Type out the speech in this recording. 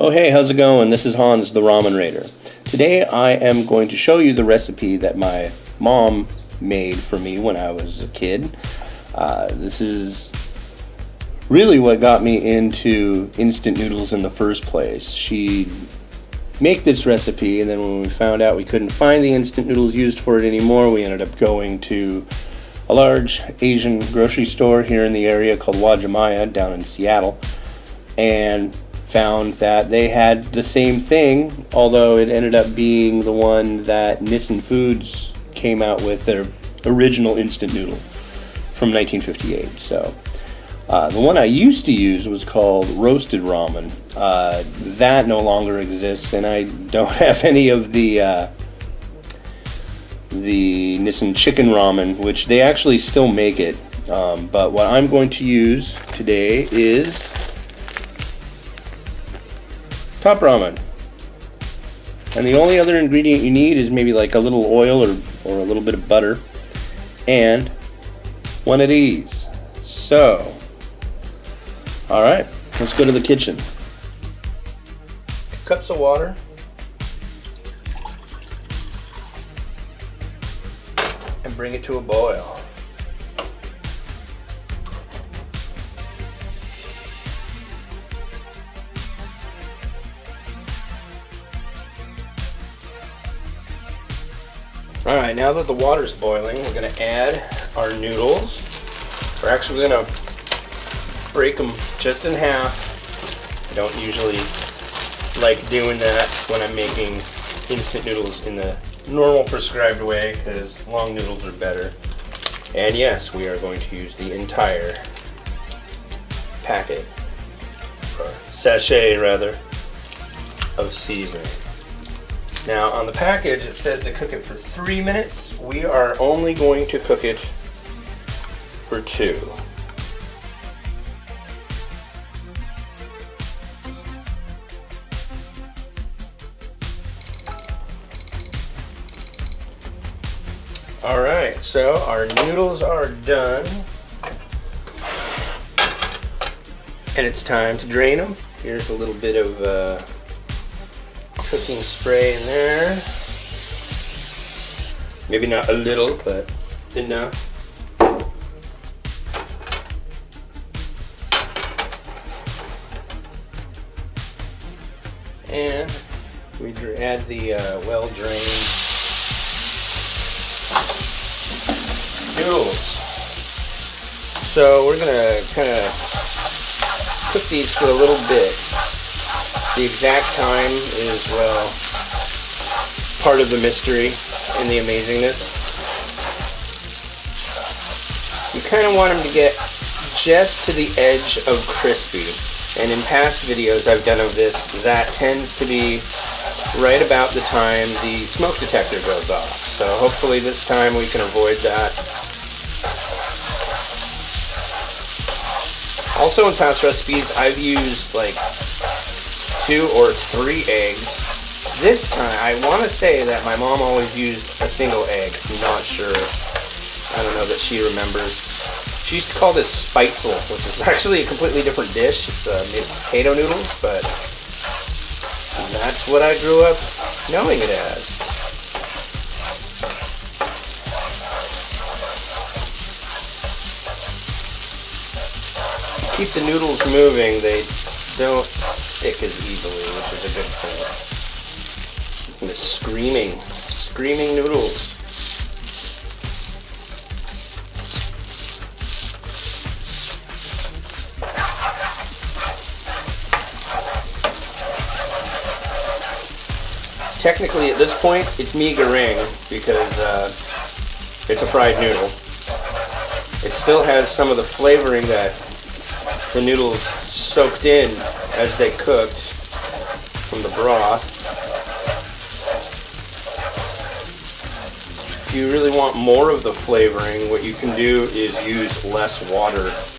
Oh hey, how's it going? This is Hans, the Ramen Raider. Today I am going to show you the recipe that my mom made for me when I was a kid. This is really what got me into instant noodles in the first place. She'd make this recipe, and then when we found out we couldn't find the instant noodles used for it anymore, we ended up going to a large Asian grocery store here in the area called Wajimaya down in Seattle, and found that they had the same thing, although it ended up being the one that Nissin Foods came out with, their original instant noodle from 1958. So the one I used to use was called roasted ramen. That no longer exists, and I don't have any of the Nissin chicken ramen, which they actually still make it. But what I'm going to use today is top ramen. And the only other ingredient you need is maybe like a little oil or a little bit of butter and one of these. So, alright, let's go to the kitchen. 2 cups of water. And bring it to a boil. Alright, now that the water's boiling, we're going to add our noodles. We're actually going to break them just in half. I don't usually like doing that when I'm making instant noodles in the normal prescribed way, because long noodles are better. And yes, we are going to use the entire packet, or sachet rather, of seasoning. Now on the package it says to cook it for 3 minutes. We are only going to cook it for 2. Alright, so our noodles are done. And it's time to drain them. Here's a little bit of cooking spray in there. Maybe not a little, but enough. And we add the well-drained noodles. So we're gonna kind of cook these for a little bit. The exact time is, well, part of the mystery and the amazingness. You kind of want them to get just to the edge of crispy. And in past videos I've done of this, that tends to be right about the time the smoke detector goes off. So hopefully this time we can avoid that. Also in past recipes I've used like 2 or 3 eggs. This time, I want to say that my mom always used a single egg. I'm not sure. I don't know that she remembers. She used to call this spitzel, which is actually a completely different dish. It's made of potato noodles, but that's what I grew up knowing it as. Keep the noodles moving. They don't stick as easily, which is a good thing. And it's screaming noodles. Technically at this point it's mee goreng because it's a fried noodle. It still has some of the flavoring that the noodles soaked in as they cooked from the broth. If you really want more of the flavoring, what you can do is use less water